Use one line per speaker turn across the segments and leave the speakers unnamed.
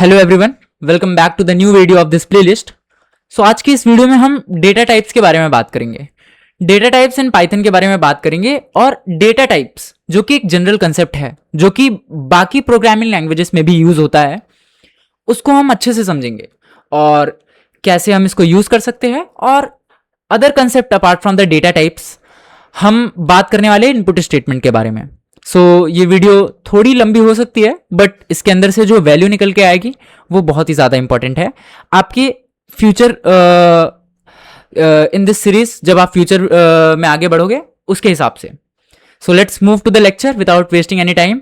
Hello everyone, welcome back to the new video of this playlist. So आज की इस video में हम डेटा टाइप्स के बारे में बात करेंगे। डेटा टाइप्स इन पाइथन के बारे में बात करेंगे और डेटा टाइप्स जो कि एक जनरल कंसेप्ट है जो कि बाकी प्रोग्रामिंग लैंग्वेजेस में भी यूज होता है, उसको हम अच्छे से समझेंगे और कैसे हम इसको यूज कर सकते हैं। और other concept apart from the data types हम बात करने वाले इनपुट स्टेटमेंट के बारे में। ये वीडियो थोड़ी लंबी हो सकती है, बट इसके अंदर से जो वैल्यू निकल के आएगी वो बहुत ही ज़्यादा इंपॉर्टेंट है आपके फ्यूचर इन दिस सीरीज। जब आप फ्यूचर में आगे बढ़ोगे उसके हिसाब से। So let's move to the lecture without wasting any time.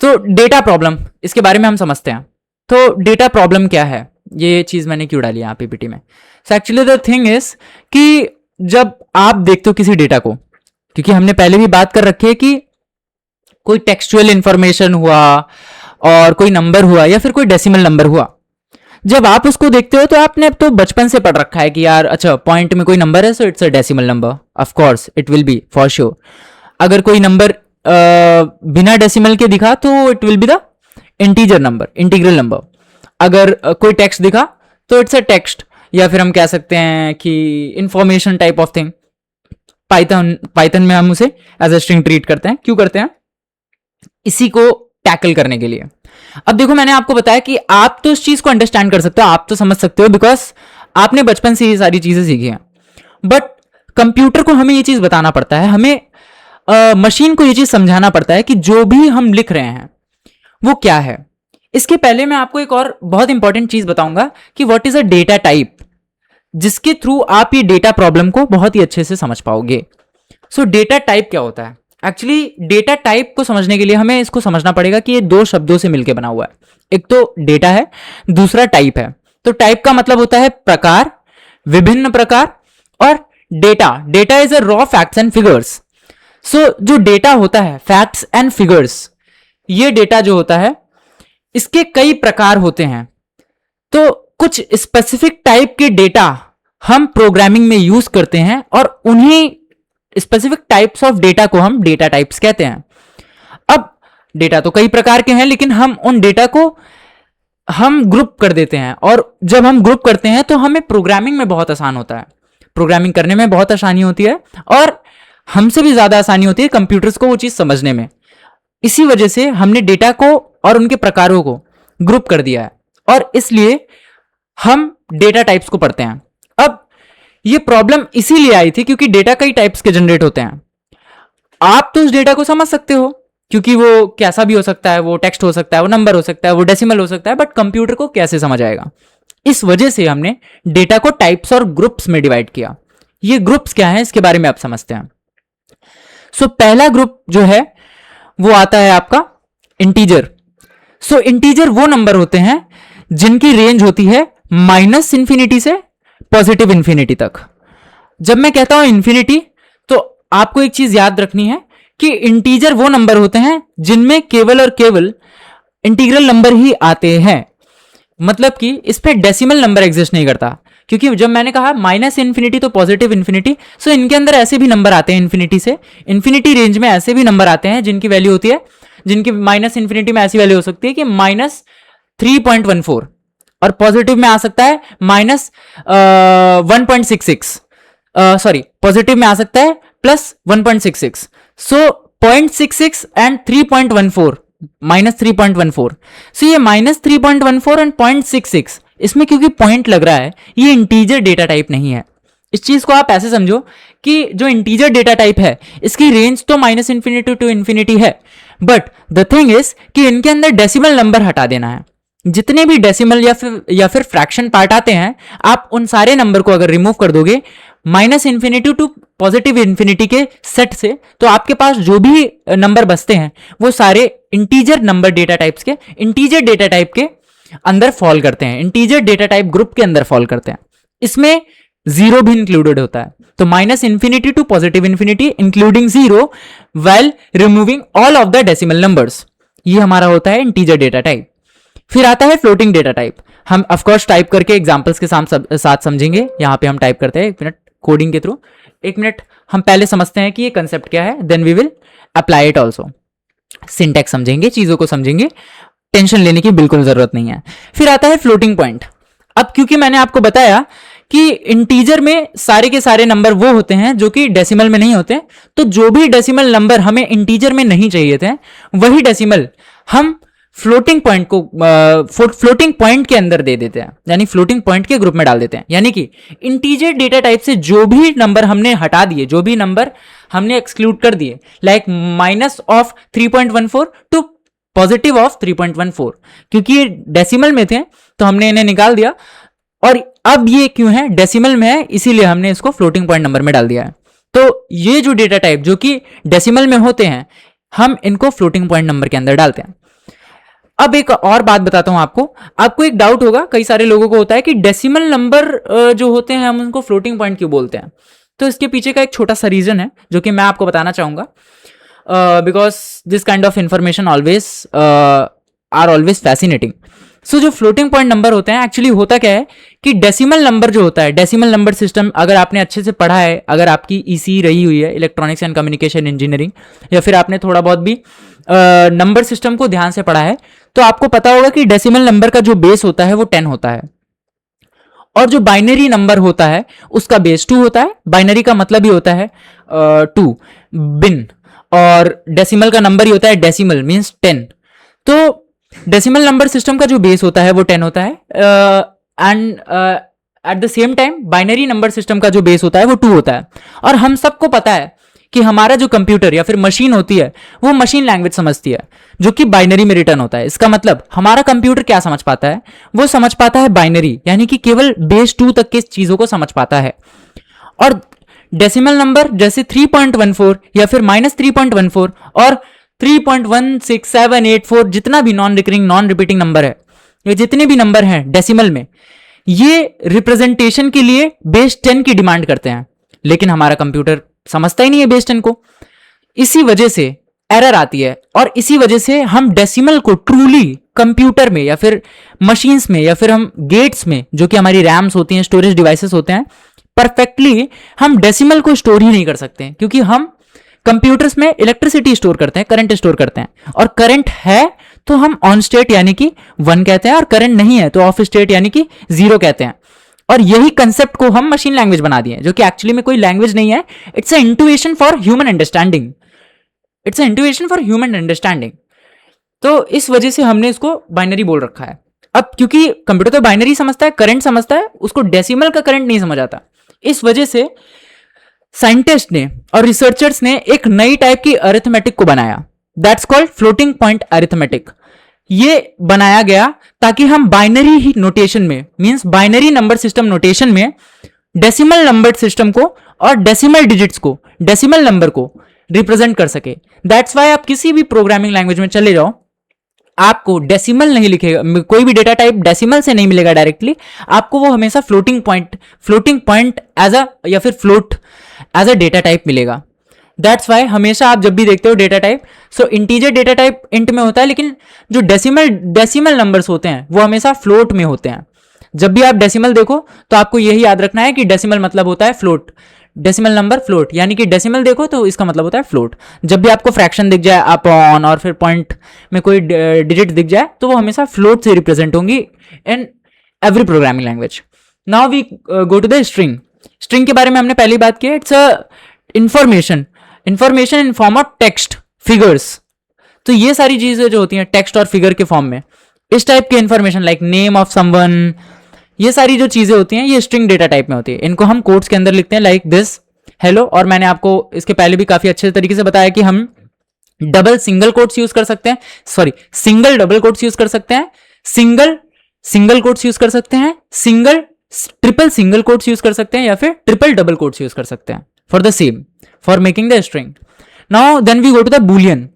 तो डेटा प्रॉब्लम, इसके बारे में हम समझते हैं। तो डेटा प्रॉब्लम क्या है, ये चीज़ मैंने क्यों डाली यहाँ पीपीटी में। So actually the thing is कि जब आप देखते हो किसी डेटा को, क्योंकि हमने पहले भी बात कर रखी है कि कोई टेक्सचुअल इंफॉर्मेशन हुआ और कोई नंबर हुआ या फिर कोई डेसिमल नंबर हुआ, जब आप उसको देखते हो तो आपने अब तो बचपन से पढ़ रखा है कि यार अच्छा पॉइंट में कोई नंबर है so it's a decimal number, of course it will be for sure. अगर कोई नंबर बिना डेसिमल के दिखा तो it will be the integer number, integral number. अगर कोई टेक्स्ट दिखा तो इट्स अ टेक्स्ट, या फिर हम कह सकते हैं कि information type of thing. Python में हम उसे एज अ स्ट्रिंग ट्रीट करते हैं। क्यों करते हैं? इसी को टैकल करने के लिए। अब देखो, मैंने आपको बताया कि आप तो इस चीज को अंडरस्टैंड कर सकते हो, आप तो समझ सकते हो, बिकॉज आपने बचपन से ये सारी चीजें सीखी हैं। बट कंप्यूटर को हमें ये चीज बताना पड़ता है, हमें मशीन को ये चीज समझाना पड़ता है कि जो भी हम लिख रहे हैं वो क्या है। इसके पहले मैं आपको एक और बहुत इंपॉर्टेंट चीज बताऊंगा कि what is a data type, जिसके थ्रू आप ये डेटा प्रॉब्लम को बहुत ही अच्छे से समझ पाओगे। सो डेटा टाइप क्या होता है? एक्चुअली डेटा टाइप को समझने के लिए हमें इसको समझना पड़ेगा कि ये दो शब्दों से मिलकर बना हुआ है। एक तो डेटा है, दूसरा टाइप है। तो टाइप का मतलब होता है प्रकार, विभिन्न प्रकार। और data is a raw facts and figures. जो डेटा होता है, फैक्ट्स एंड फिगर्स, ये डेटा जो होता है इसके कई प्रकार होते हैं। तो कुछ स्पेसिफिक टाइप के डेटा हम प्रोग्रामिंग में यूज करते हैं और उन्हीं स्पेसिफिक टाइप्स ऑफ डेटा को हम डेटा टाइप्स कहते हैं। अब डेटा तो कई प्रकार के हैं, लेकिन हम उन डेटा को हम ग्रुप कर देते हैं, और जब हम ग्रुप करते हैं तो हमें प्रोग्रामिंग में बहुत आसान होता है, प्रोग्रामिंग करने में बहुत आसानी होती है, और हमसे भी ज्यादा आसानी होती है कंप्यूटर्स को वो चीज समझने में। इसी वजह से हमने डेटा को और उनके प्रकारों को ग्रुप कर दिया है, और इसलिए हम डेटा टाइप्स को पढ़ते हैं। अब ये प्रॉब्लम इसीलिए आई थी क्योंकि डेटा कई टाइप्स के जनरेट होते हैं। आप तो उस डेटा को समझ सकते हो क्योंकि वो कैसा भी हो सकता है, वो टेक्स्ट हो सकता है, वो नंबर हो सकता है, वो डेसिमल हो सकता है, बट कंप्यूटर को कैसे समझ आएगा? इस वजह से हमने डेटा को टाइप्स और ग्रुप्स में डिवाइड किया। ये ग्रुप्स क्या है इसके बारे में आप समझते हैं। पहला ग्रुप जो है वो आता है आपका इंटीजर। इंटीजर वो नंबर होते हैं जिनकी रेंज होती है -इंफिनिटी से पॉजिटिव इंफिनिटी तक। जब मैं कहता हूं इंफिनिटी, तो आपको एक चीज याद रखनी है कि इंटीजर वो नंबर होते हैं जिनमें केवल और केवल इंटीग्रल नंबर ही आते हैं। मतलब कि इस पे डेसिमल नंबर एग्जिस्ट नहीं करता, क्योंकि जब मैंने कहा -इंफिनिटी तो पॉजिटिव इंफिनिटी, इनके अंदर ऐसे भी नंबर आते हैं इंफिनिटी से इंफिनिटी रेंज में, ऐसे भी नंबर आते हैं जिनकी वैल्यू होती है, जिनकी -इंफिनिटी में ऐसी वैल्यू हो सकती है कि -3.14, और पॉजिटिव में आ सकता है -1.66, सॉरी पॉजिटिव में आ सकता है +1.66। 0.66 एंड 3.14, -3.14। ये -3.14 एंड 0.66, इसमें क्योंकि पॉइंट लग रहा है, ये इंटीजर डेटा टाइप नहीं है। इस चीज को आप ऐसे समझो कि जो इंटीजर डेटा टाइप है इसकी रेंज तो -इंफिनिटी टू इंफिनिटी है, बट द थिंग इज कि इनके अंदर डेसिमल नंबर हटा देना है। जितने भी डेसिमल या फिर फ्रैक्शन पार्ट आते हैं, आप उन सारे नंबर को अगर रिमूव कर दोगे -इंफिनिटी टू पॉजिटिव इंफिनिटी के सेट से, तो आपके पास जो भी नंबर बचते हैं वो सारे इंटीजर नंबर डेटा टाइप्स के, इंटीजर डेटा टाइप के अंदर फॉल करते हैं, इंटीजर डेटा टाइप ग्रुप के अंदर फॉल करते हैं। इसमें जीरो भी इंक्लूडेड होता है। तो -infinity to positive infinity including zero while removing all of the decimal numbers, ये हमारा होता है इंटीजर डेटा टाइप। फिर आता है फ्लोटिंग डेटा टाइप। हम ऑफकोर्स टाइप करके एग्जांपल्स के साथ समझेंगे। यहां पे हम टाइप करते हैं, एक मिनट कोडिंग के थ्रू। एक मिनट हम पहले समझते हैं कि ये कंसेप्ट क्या है, then we will apply it also. Syntax समझेंगे, चीजों को समझेंगे। टेंशन लेने की बिल्कुल जरूरत नहीं है। फिर आता है फ्लोटिंग पॉइंट। अब क्योंकि मैंने आपको बताया कि इंटीजर में सारे के सारे नंबर वो होते हैं जो कि डेसिमल में नहीं होते, तो जो भी डेसिमल नंबर हमें इंटीजर में नहीं चाहिए थे वही डेसिमल हम फ्लोटिंग पॉइंट को फ्लोटिंग पॉइंट के अंदर दे देते हैं, यानी फ्लोटिंग पॉइंट के ग्रुप में डाल देते हैं। यानी कि इंटीजर डेटा टाइप से जो भी नंबर हमने हटा दिए, जो भी नंबर हमने एक्सक्लूड कर दिए, like minus of 3.14 to positive of 3.14, क्योंकि ये डेसिमल में थे तो हमने इन्हें निकाल दिया, और अब ये क्यों है, डेसिमल में है, इसीलिए हमने इसको फ्लोटिंग पॉइंट नंबर में डाल दिया है। तो ये जो डेटा टाइप जो कि डेसिमल में होते हैं, हम इनको फ्लोटिंग पॉइंट नंबर के अंदर डालते हैं। अब एक और बात बताता हूं आपको एक डाउट होगा, कई सारे लोगों को होता है कि डेसिमल नंबर जो होते हैं हम उनको फ्लोटिंग पॉइंट क्यों बोलते हैं। तो इसके पीछे का एक छोटा सा रीजन है जो कि मैं आपको बताना चाहूंगा, because this kind of information are always fascinating. So जो फ्लोटिंग पॉइंट नंबर होते हैं, एक्चुअली होता क्या है कि डेसिमल नंबर जो होता है, डेसिमल नंबर सिस्टम अगर आपने अच्छे से पढ़ा है, अगर आपकी ईसी रही हुई है, इलेक्ट्रॉनिक्स एंड कम्युनिकेशन इंजीनियरिंग, या फिर आपने थोड़ा बहुत भी नंबर सिस्टम को ध्यान से पढ़ा है, तो आपको पता होगा कि डेसिमल नंबर का जो बेस होता है वो 10 होता है, और जो बाइनरी नंबर होता है उसका बेस 2 होता है। बाइनरी का मतलब ही होता है 2 बिन, और डेसिमल का नंबर ही होता है डेसिमल मींस 10। तो डेसिमल नंबर सिस्टम का जो बेस होता है वो 10 होता है, and at the same time binary number system का जो बेस होता है वो 2 होता है। और हम सबको पता है कि हमारा जो कंप्यूटर या फिर मशीन होती है वो मशीन लैंग्वेज समझती है, जो कि बाइनरी में रिटर्न होता है। इसका मतलब हमारा कंप्यूटर क्या समझ पाता है, वो समझ पाता है बाइनरी, यानी कि केवल बेस 2 तक की चीजों को समझ पाता है। और डेसिमल नंबर जैसे 3.14 या फिर -3.14 और 3.16784 जितना भी non recurring non repeating number है, ये जितने भी नंबर हैं डेसिमल में, ये रिप्रेजेंटेशन के लिए बेस 10 की डिमांड करते हैं, लेकिन हमारा कंप्यूटर समझता ही नहीं है बेस 10 को। इसी वजह से एरर आती है, और इसी वजह से हम डेसिमल को ट्रूली कंप्यूटर में या फिर मशीन्स में या फिर हम गेट्स में, जो कि हमारी रैम्स होती हैं, स्टोरेज डिवाइसेस होते हैं, परफेक्टली हम डेसिमल को स्टोर ही नहीं कर सकते, क्योंकि हम कंप्यूटर्स में इलेक्ट्रिसिटी स्टोर करते हैं, करंट स्टोर करते हैं, और करंट है तो हम ऑन स्टेट यानी कि 1 कहते हैं, और करंट नहीं है तो ऑफ स्टेट यानी कि 0 कहते हैं। और यही कंसेप्ट को हम मशीन लैंग्वेज बना दिए, जो कि एक्चुअली में कोई लैंग्वेज नहीं है, it's a intuition for human understanding, it's a intuition for human understanding. तो इस वजह से हमने इसको बाइनरी बोल रखा है। अब क्योंकि कंप्यूटर तो बाइनरी समझता है, करंट समझता है, उसको डेसिमल का करंट नहीं समझ आता, इस वजह से साइंटिस्ट ने और रिसर्चर्स ने एक नई टाइप की अरिथमेटिक को बनाया, that's called floating point arithmetic. ये बनाया गया ताकि हम बाइनरी ही नोटेशन में, means binary number system notation में डेसिमल नंबर सिस्टम को और डेसिमल डिजिट्स को, डेसिमल नंबर को रिप्रेजेंट कर सके। दैट्स वाई आप किसी भी प्रोग्रामिंग लैंग्वेज में चले जाओ, आपको डेसिमल नहीं लिखेगा, कोई भी डेटा टाइप डेसिमल से नहीं मिलेगा डायरेक्टली, आपको वो हमेशा फ्लोटिंग पॉइंट एज अ या फिर float as a data type मिलेगा। दैट्स वाई हमेशा आप जब भी देखते हो data type, so integer data type int में होता है, लेकिन जो डेसिमल नंबर्स होते हैं वो हमेशा फ्लोट में होते हैं। जब भी आप डेसिमल देखो तो आपको यही याद रखना है कि डेसिमल मतलब होता है फ्लोट, डेसिमल नंबर फ्लोट, यानी कि डेसिमल देखो तो इसका मतलब होता है फ्लोट। जब भी आपको फ्रैक्शन दिख जाए अपॉन और फिर पॉइंट में कोई डिजिट दिख जाए तो वो हमेशा फ्लोट से रिप्रेजेंट होंगी in every programming language. Now we go to the string. String के बारे में हमने पहली बात की, it's a information in form of text figures. तो ये सारी चीजें जो होती हैं टेक्स्ट और फिगर के फॉर्म में, इस टाइप की information like name of someone, ये सारी जो चीजें होती हैं ये स्ट्रिंग डेटा टाइप में होती है। इनको हम कोट्स के अंदर लिखते हैं लाइक दिस हेलो, और मैंने आपको इसके पहले भी काफी अच्छे तरीके से बताया कि हम डबल सिंगल कोट्स यूज कर सकते हैं, sorry single double quotes use कर सकते हैं, सिंगल कोट्स यूज कर सकते हैं, ट्रिपल सिंगल कोट्स यूज कर सकते हैं, या फिर ट्रिपल डबल कोट्स यूज कर सकते हैं for the same, for making the string. Now then we go to the boolean.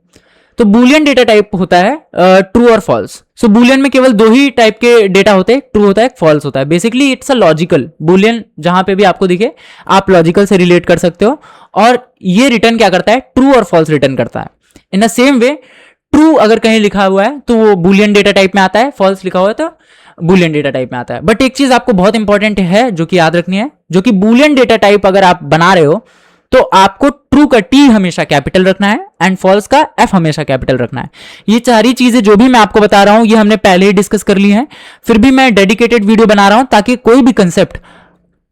तो बूलियन डेटा टाइप होता है ट्रू और फॉल्स। सो बूलियन में केवल 2 ही टाइप के डेटा होते हैं, ट्रू होता है, फॉल्स होता है। Basically it's a logical Boolean, जहां पे भी आपको दिखे आप लॉजिकल से रिलेट कर सकते हो, और ये रिटर्न क्या करता है, ट्रू और फॉल्स रिटर्न करता है। In the same way true अगर कहीं लिखा हुआ है तो वो बूलियन डेटा टाइप में आता है, फॉल्स लिखा हुआ है तो बूलियन डेटा टाइप में आता है। बट एक चीज आपको बहुत इंपॉर्टेंट है जो कि याद रखनी है, जो कि बूलियन डेटा टाइप अगर आप बना रहे हो तो आपको ट्रू का टी हमेशा कैपिटल रखना है एंड फॉल्स का एफ हमेशा कैपिटल रखना है। ये सारी चीजें जो भी मैं आपको बता रहा हूं ये हमने पहले ही डिस्कस कर ली हैं, फिर भी मैं डेडिकेटेड वीडियो बना रहा हूं ताकि कोई भी कंसेप्ट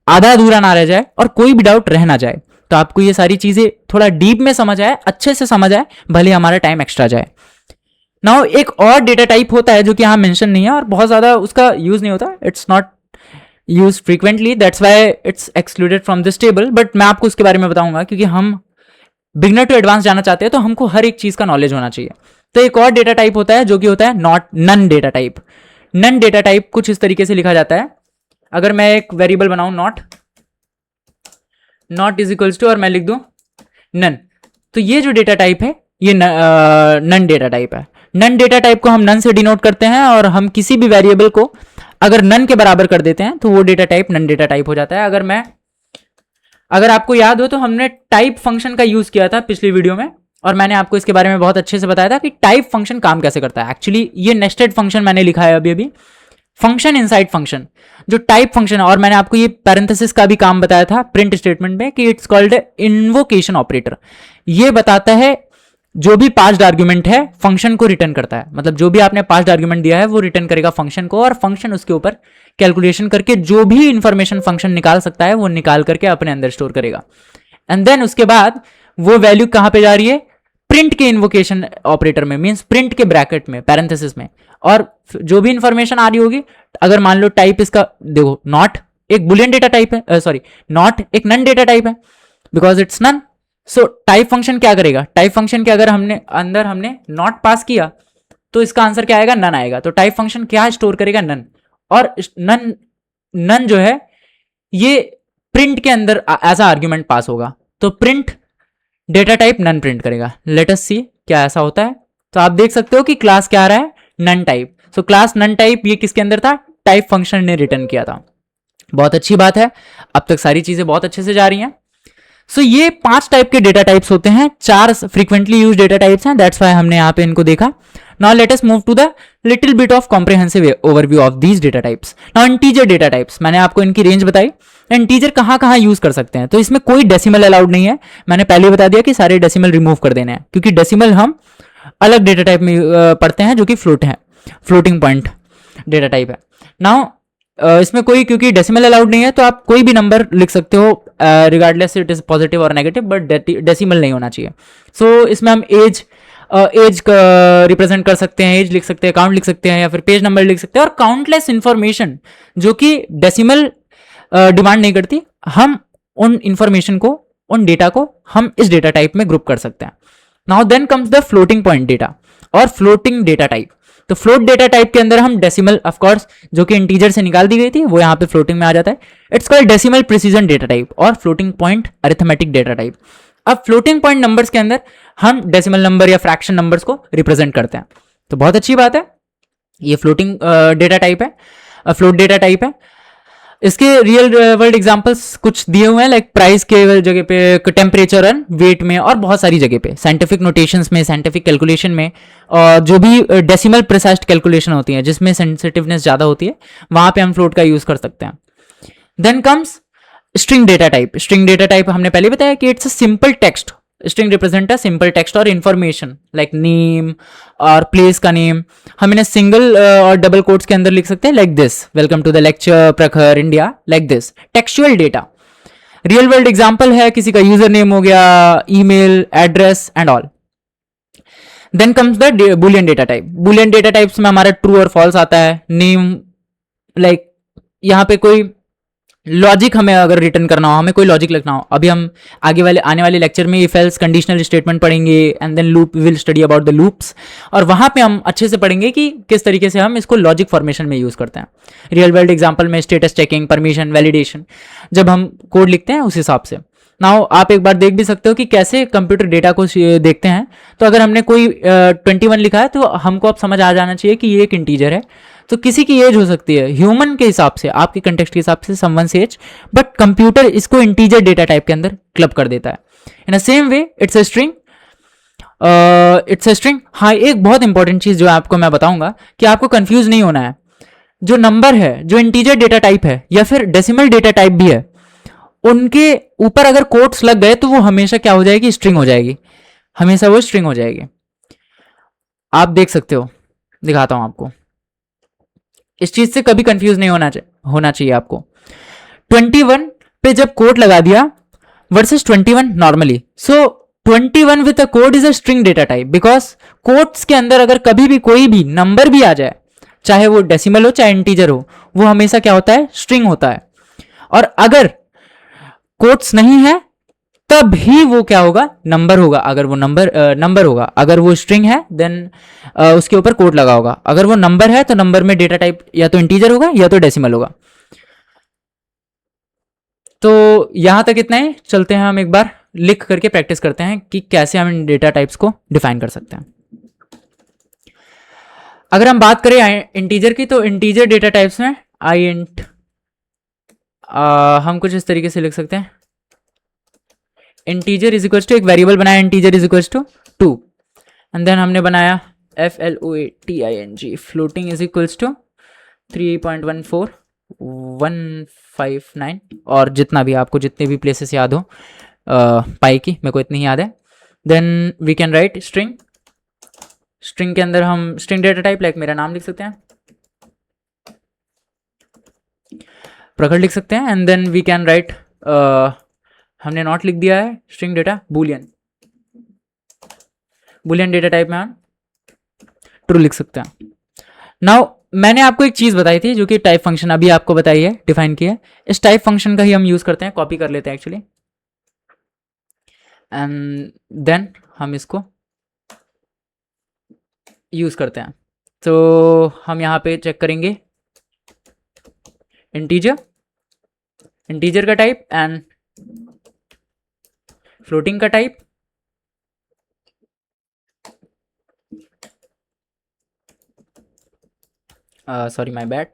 आधा अधूरा ना रह जाए और कोई भी डाउट रह ना जाए। तो आपको ये सारी चीजें थोड़ा डीप में समझ आए, अच्छे से समझ आए, भले हमारा टाइम एक्स्ट्रा जाए। नाउ एक और डेटा टाइप होता है जो कि यहां मेंशन नहीं है और बहुत ज्यादा उसका यूज नहीं होता, it's not use frequently, that's why it's excluded from this table, but मैं आपको उसके बारे में बताऊंगा क्योंकि हम बिगनर टू एडवांस जाना चाहते हैं तो हमको हर एक चीज का नॉलेज होना चाहिए। तो एक और डेटा टाइप होता है जो कि होता है not none data type. None data type कुछ इस तरीके से लिखा जाता है, अगर मैं एक वेरिएबल बनाऊं नॉट इज इक्वल्स टू और मैं लिख दूं नन, तो ये जो डेटा टाइप है ये नन डेटा टाइप है। नन डेटा टाइप को हम नन से डिनोट करते हैं और हम किसी भी वेरिएबल को अगर नन के बराबर कर देते हैं तो वो data type none data type हो जाता है। अगर आपको याद हो तो हमने टाइप फंक्शन का यूज किया था पिछली वीडियो में और मैंने आपको इसके बारे में बहुत अच्छे से बताया था कि टाइप फंक्शन काम कैसे करता है। एक्चुअली ये नेस्टेड फंक्शन मैंने लिखा है अभी फंक्शन इनसाइड फंक्शन जो टाइप फंक्शन है, और मैंने आपको ये पैरेंथेसिस का भी काम बताया था प्रिंट स्टेटमेंट में कि इट्स कॉल्ड इन्वोकेशन ऑपरेटर। ये बताता है जो भी पास्ड आर्गुमेंट है फंक्शन को रिटर्न करता है, मतलब जो भी आपने पास्ड आर्गुमेंट दिया है वो रिटर्न करेगा फंक्शन को और फंक्शन उसके ऊपर कैलकुलेशन करके जो भी इंफॉर्मेशन फंक्शन निकाल सकता है वो निकाल करके अपने अंदर स्टोर करेगा। एंड देन उसके बाद वो वैल्यू कहां पे जा रही है, प्रिंट के इन्वोकेशन ऑपरेटर में, मींस प्रिंट के ब्रैकेट में, पैरेंथेसिस में, और जो भी इंफॉर्मेशन आ रही होगी, अगर मान लो टाइप इसका देखो नॉट एक बुलियन डेटा टाइप है, सॉरी नॉट एक नन डेटा टाइप है because it's none. So type function क्या करेगा, टाइप फंक्शन के अगर हमने नॉट पास किया तो इसका आंसर क्या आएगा, नन आएगा। तो टाइप फंक्शन क्या स्टोर करेगा, नन, और नन जो है ये प्रिंट के अंदर एज आर्ग्यूमेंट पास होगा, तो print data type none print करेगा। लेट अस सी क्या ऐसा होता है। तो आप देख सकते हो कि क्लास क्या आ रहा है, none type. So class none type ये किसके अंदर था, टाइप फंक्शन ने रिटर्न किया था। बहुत अच्छी बात है, अब तक सारी चीजें बहुत अच्छे से जा रही हैं। सो ये 5 टाइप के डेटा टाइप्स होते हैं, 4 फ्रीक्वेंटली यूज डेटा टाइप्स हैं, दैट्स व्हाई हमने यहाँ पे इनको देखा। Now let us move to the little bit of comprehensive overview of these data types. Now integer data types, मैंने आपको इनकी रेंज बताई, इंटीजर कहाँ यूज कर सकते हैं। तो इसमें कोई डेसिमल अलाउड नहीं है, मैंने पहले बता दिया कि सारे डेसिमल रिमूव कर देने हैं क्योंकि डेसिमल हम अलग डेटा टाइप में पढ़ते हैं जो कि फ्लोटिंग पॉइंट डेटा टाइप है। नाउ इसमें कोई क्योंकि डेसिमल अलाउड नहीं है तो आप कोई भी नंबर लिख सकते हो रिगार्डलेस इट इज पॉजिटिव और नेगेटिव, बट डेसिमल नहीं होना चाहिए। सो इसमें हम एज रिप्रेजेंट कर सकते हैं, एज लिख सकते हैं, काउंट लिख सकते हैं या फिर पेज नंबर लिख सकते हैं, और काउंटलेस इंफॉर्मेशन जो कि डेसिमल डिमांड नहीं करती, हम उन इंफॉर्मेशन को, उन डेटा को हम इस डेटा टाइप में ग्रुप कर सकते हैं। Now then comes the floating point data और फ्लोटिंग डेटा टाइप। तो फ्लोट डेटा टाइप के अंदर हम डेसिमल, ऑफ कोर्स जो कि इंटीजर से निकाल दी गई थी, वो यहाँ पे फ्लोटिंग में आ जाता है। It's called decimal precision data type और floating point arithmetic data type. अब फ्लोटिंग पॉइंट नंबर्स के अंदर हम डेसिमल नंबर या फ्रैक्शन नंबर्स को रिप्रेजेंट करते हैं, तो बहुत अच्छी बात है। ये फ्लोटिंग डेटा टाइप है, फ्लोट डेटा टाइप है। इसके रियल वर्ल्ड एग्जांपल्स कुछ दिए हुए हैं, लाइक प्राइस के जगह पे टेम्परेचर एंड वेट में, और बहुत सारी जगह पे साइंटिफिक नोटेशंस में, साइंटिफिक कैलकुलेशन में, और जो भी डेसिमल प्रिसाइज्ड कैलकुलेशन होती है जिसमें सेंसिटिवनेस ज़्यादा होती है, वहाँ पे हम फ्लोट का यूज़ कर सकते हैं। Then comes string data type. String data type हमने पहले बताया कि it's a simple text, string represent है सिंपल टेक्स्ट और इन्फॉर्मेशन लाइक नेम और प्लेस का नेम हम इन्हें सिंगल और डबल कोट्स के अंदर लिख सकते हैं, like this, welcome to the lecture Prakhar India, like this. Textual data real world example है, किसी का यूजर नेम हो गया, email address and all. Then comes the boolean data type. Boolean data types में हमारा ट्रू और फॉल्स आता है। नेम, लाइक यहाँ पे कोई लॉजिक हमें अगर रिटर्न करना हो, हमें कोई लॉजिक लिखना हो, अभी हम आने वाले लेक्चर में इफ एल्स कंडीशनल स्टेटमेंट पढ़ेंगे and then loop, will study about the loops, और वहां पे हम अच्छे से पढ़ेंगे कि किस तरीके से हम इसको लॉजिक फॉर्मेशन में यूज करते हैं। रियल वर्ल्ड एग्जांपल में स्टेटस चेकिंग, परमिशन, वैलिडेशन, जब हम कोड लिखते हैं उस हिसाब से। नाउ आप एक बार देख भी सकते हो कि कैसे कंप्यूटर डेटा को देखते हैं। तो अगर हमने कोई 21 लिखा है तो हमको अब समझ आ जाना चाहिए कि ये एक इंटीजर है। तो किसी की एज हो सकती है ह्यूमन के हिसाब से, आपके कंटेक्स्ट के हिसाब से समवन्स एज, बट कंप्यूटर इसको इंटीजर डेटा टाइप के अंदर क्लब कर देता है। In a same way it's a string, हाँ, एक बहुत इंपॉर्टेंट चीज जो आपको मैं बताऊंगा कि आपको कंफ्यूज नहीं होना है। जो नंबर है, जो इंटीजर डेटा टाइप है या फिर डेसिमल डेटा टाइप भी है, उनके ऊपर अगर कोट्स लग गए तो वो हमेशा क्या हो जाएगी, स्ट्रिंग हो जाएगी, हमेशा वो स्ट्रिंग हो जाएगी। आप देख सकते हो, दिखाता हूं आपको, इस चीज से कभी कंफ्यूज नहीं होना चाहिए आपको। 21 पे जब कोट लगा दिया versus 21 normally, so 21 with a code is a string data type, because quotes के अंदर अगर कभी भी कोई भी नंबर भी आ जाए, चाहे वो डेसिमल हो चाहे इंटीजर हो, वो हमेशा क्या होता है, स्ट्रिंग होता है। और अगर कोट्स नहीं है तब ही वो क्या होगा, नंबर होगा। अगर वो नंबर होगा, अगर वो स्ट्रिंग है देन उसके ऊपर कोट लगा होगा। अगर वो नंबर है तो नंबर में डेटा टाइप या तो इंटीजर होगा या तो डेसिमल होगा। तो यहां तक इतना ही, चलते हैं हम एक बार लिख करके प्रैक्टिस करते हैं कि कैसे हम इन डेटा टाइप्स को डिफाइन कर सकते हैं। अगर हम बात करें इंटीजर की, तो इंटीजर डेटा टाइप्स में आई इंट हम कुछ इस तरीके से लिख सकते हैं, इंटीजर इज इक्वल टू, एक वेरिएबल बनाया integer is equal to 2, and then हमने बनाया FLOATING floating is equals to 3.14159, और जितना भी आपको, जितने भी प्लेसेस याद हो पाई की, मेरे को इतनी ही याद है। Then we can write string, string के अंदर हम स्ट्रिंग डेटा टाइप लाइक मेरा नाम लिख सकते हैं, प्रखर लिख सकते हैं, and then we can write, हमने नॉट लिख दिया है string data, boolean data type में हम ट्रू लिख सकते हैं। नाउ मैंने आपको एक चीज बताई थी जो कि टाइप फंक्शन अभी आपको बताई है, डिफाइन किया है, इस टाइप फंक्शन का ही हम यूज करते हैं, कॉपी कर लेते हैं एक्चुअली, एंड देन हम इसको यूज करते हैं। तो हम यहाँ पे चेक करेंगे इंटीजर का टाइप एंड फ्लोटिंग का type, sorry my bad,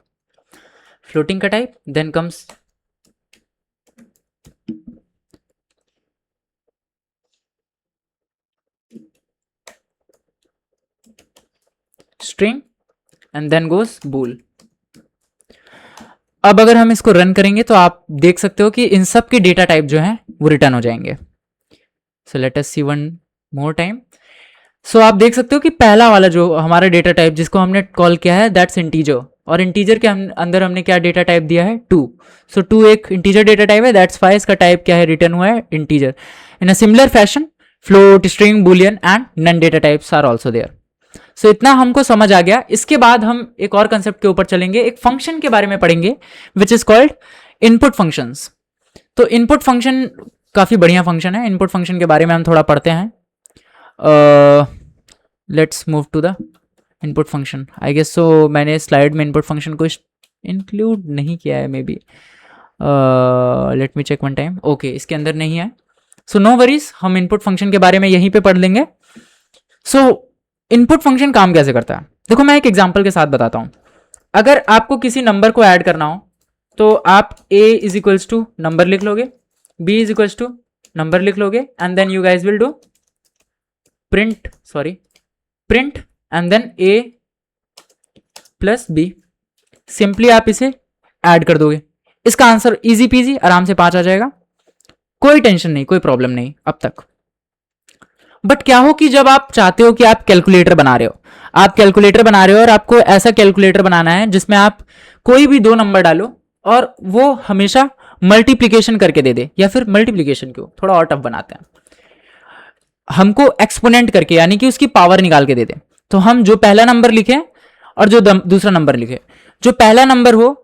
floating का type, then comes string and then goes bool. अब अगर हम इसको रन करेंगे तो आप देख सकते हो कि इन सब के डेटा टाइप जो हैं वो रिटर्न हो जाएंगे। सो लेट अस सी वन मोर टाइम। सो आप देख सकते हो कि पहला वाला जो हमारा डेटा टाइप जिसको हमने कॉल किया है दैट्स इंटीजर, और इंटीजर के अंदर हमने क्या डेटा टाइप दिया है 2। सो 2 एक इंटीजर डेटा टाइप है, दैट्स वाई इसका टाइप क्या है, रिटर्न हुआ है integer. In a similar fashion float, string, boolean and none data types are also there. So इतना हमको समझ आ गया। इसके बाद हम एक और कंसेप्ट के ऊपर चलेंगे, एक फंक्शन के बारे में पढ़ेंगे which is called input functions. तो इनपुट फंक्शन काफी बढ़िया फंक्शन है, इनपुट फंक्शन के बारे में हम थोड़ा पढ़ते हैं। Let's move to the input function. I guess so मैंने स्लाइड में इनपुट फंक्शन को इंक्लूड नहीं किया है, maybe, let me check one time. Okay, इसके अंदर नहीं है, सो नो वरीज, हम इनपुट फंक्शन के बारे में यहीं पे पढ़ लेंगे। सो इनपुट फंक्शन काम कैसे करता है, देखो मैं एक एग्जांपल के साथ बताता हूं। अगर आपको किसी नंबर को ऐड करना हो तो आप a is equals to number लिख लोगे, b is equals to number लिख लोगे, and then you guys will do print and then a plus b। Simply आप इसे ऐड कर दोगे, इसका आंसर इजी पीजी आराम से 5 आ जाएगा, कोई टेंशन नहीं, कोई प्रॉब्लम नहीं अब तक। बट क्या हो कि जब आप चाहते हो कि आप कैलकुलेटर बना रहे हो, और आपको ऐसा कैलकुलेटर बनाना है जिसमें आप कोई भी 2 नंबर डालो और वो हमेशा मल्टीप्लिकेशन करके दे दे, या फिर मल्टीप्लिकेशन क्यों, थोड़ा और टफ बनाते हैं, हमको एक्सपोनेंट करके यानी कि उसकी पावर निकाल के दे दे। तो हम जो पहला नंबर लिखे और जो दूसरा नंबर लिखे, जो पहला नंबर हो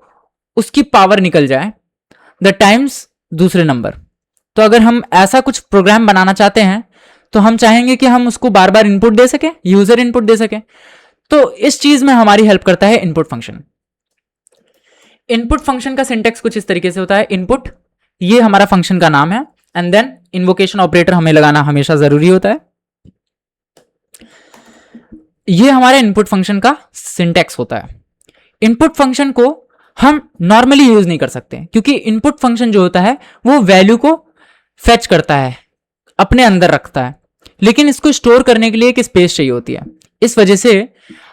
उसकी पावर निकल जाए द टाइम्स दूसरे नंबर। तो अगर हम ऐसा कुछ प्रोग्राम बनाना चाहते हैं तो हम चाहेंगे कि हम उसको बार बार इनपुट दे सके, यूजर इनपुट दे सके, तो इस चीज में हमारी हेल्प करता है इनपुट फंक्शन। इनपुट फंक्शन का सिंटेक्स कुछ इस तरीके से होता है, इनपुट ये हमारा फंक्शन का नाम है, एंड देन इन्वोकेशन ऑपरेटर हमें लगाना हमेशा जरूरी होता है। ये हमारे इनपुट फंक्शन का सिंटेक्स होता है। इनपुट फंक्शन को हम नॉर्मली यूज नहीं कर सकते क्योंकि इनपुट फंक्शन जो होता है वो वैल्यू को फेच करता है, अपने अंदर रखता है, लेकिन इसको स्टोर करने के लिए एक स्पेस चाहिए होती है। इस वजह से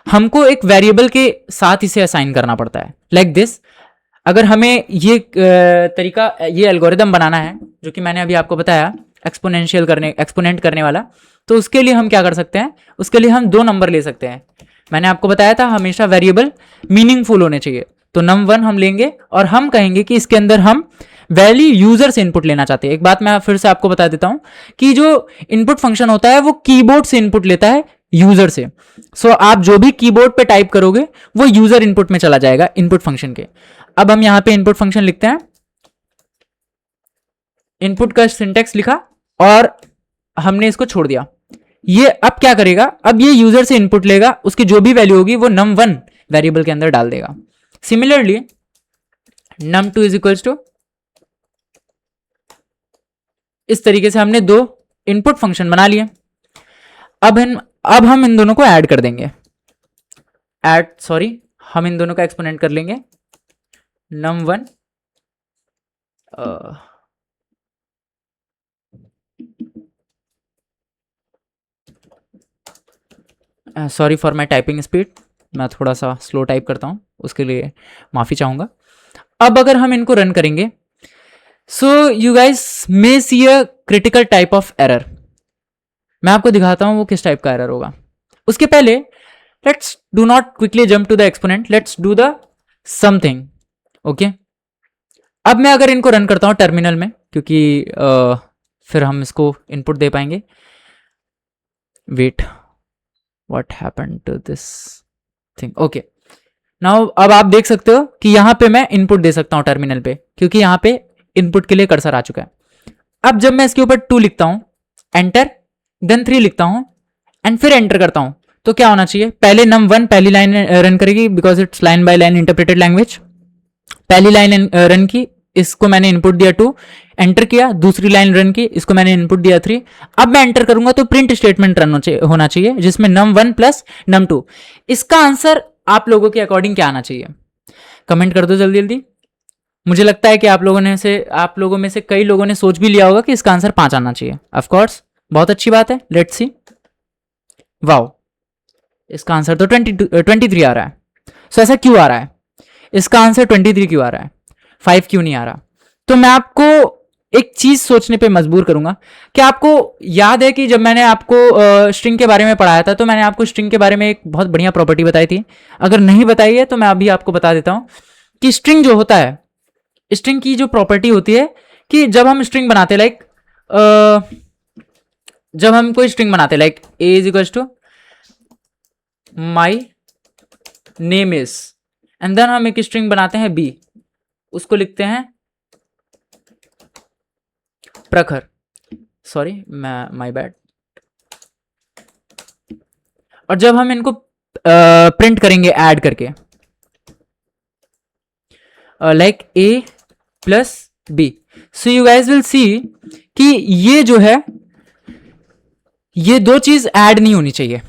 हमको एक वेरिएबल के साथ इसे असाइन करना पड़ता है, लाइक दिस। अगर हमें ये तरीका, ये एल्गोरिदम बनाना है जो कि मैंने अभी आपको बताया एक्सपोनेंट करने वाला, तो उसके लिए हम क्या कर सकते हैं, उसके लिए हम दो नंबर ले सकते हैं। मैंने आपको बताया था हमेशा वेरिएबल मीनिंगफुल होने चाहिए, तो num1 हम लेंगे और हम कहेंगे कि इसके अंदर हम वैल्यू यूजर से इनपुट लेना चाहते हैं। एक बात मैं फिर से आपको बता देता हूं कि जो इनपुट फंक्शन होता है वो कीबोर्ड से इनपुट लेता है यूजर से। सो आप जो भी कीबोर्ड पे टाइप करोगे वो यूजर इनपुट में चला जाएगा इनपुट फंक्शन के। अब हम यहां पे इनपुट फंक्शन लिखते हैं, इनपुट का सिंटेक्स लिखा और हमने इसको छोड़ दिया। ये अब क्या करेगा, अब ये यूजर से इनपुट लेगा, उसकी जो भी वैल्यू होगी वो num1 वेरिएबल के अंदर डाल देगा। Similarly num2 is equals to, इस तरीके से हमने दो इनपुट फंक्शन बना लिए। अब हम इन दोनों को ऐड कर देंगे, हम इन दोनों का एक्सपोनेंट कर लेंगे। num1 sorry for my typing speed, मैं थोड़ा सा स्लो टाइप करता हूं, उसके लिए माफी चाहूंगा। अब अगर हम इनको रन करेंगे, so you guys may see a critical type of error. मैं आपको दिखाता हूं वो किस टाइप का एरर होगा। उसके पहले let's do not quickly jump to the exponent, let's do the something. Okay, अब मैं अगर इनको रन करता हूं टर्मिनल में, क्योंकि फिर हम इसको इनपुट दे पाएंगे। Wait, what happened to this thing? Okay, now अब आप देख सकते हो कि यहां पे मैं इनपुट दे सकता हूं टर्मिनल पे, क्योंकि यहां पे इनपुट के लिए कर्सर आ चुका है। अब जब मैं इसके ऊपर 2 लिखता हूं, एंटर, देन 3 लिखता हूं एंड फिर एंटर करता हूं, तो क्या होना चाहिए, पहले num1 पहली लाइन रन करेगी because it's line by line interpreted language. पहली लाइन रन की, इसको मैंने इनपुट दिया 2, एंटर किया, दूसरी लाइन रन की, इसको मैंने इनपुट दिया 3। अब मैं एंटर करूंगा तो प्रिंट स्टेटमेंट रन होना चाहिए जिसमें num1 प्लस num2। इसका आंसर आप लोगों के अकॉर्डिंग क्या आना चाहिए, कमेंट कर दो जल्दी जल्दी। मुझे लगता है कि आप लोगों में से कई लोगों ने सोच भी लिया होगा कि इसका आंसर 5 आना चाहिए। ऑफ कोर्स, बहुत अच्छी बात है, लेट्स सी। वाओ, इसका आंसर तो 23 आ रहा है। सो ऐसा क्यों आ रहा है, इसका आंसर 23 क्यों आ रहा है, 5 क्यों नहीं आ रहा? तो मैं आपको एक चीज सोचने पे मजबूर करूंगा। क्या आपको याद है कि जब मैंने आपको स्ट्रिंग के बारे में पढ़ाया था, तो मैंने आपको स्ट्रिंग के बारे में एक बहुत बढ़िया प्रॉपर्टी बताई थी? अगर नहीं बताई है तो मैं अभी आपको बता देता हूं कि स्ट्रिंग जो होता है, स्ट्रिंग की जो प्रॉपर्टी होती है कि जब हम स्ट्रिंग बनाते लाइक जब हम कोई स्ट्रिंग बनाते like a is equals to my name is, and then हम एक स्ट्रिंग बनाते हैं बी, उसको लिखते हैं प्रखर, सॉरी माय बैड। और जब हम इनको प्रिंट करेंगे ऐड करके like a plus b, so you guys will see कि ये जो है, ये दो चीज ऐड नहीं होनी चाहिए।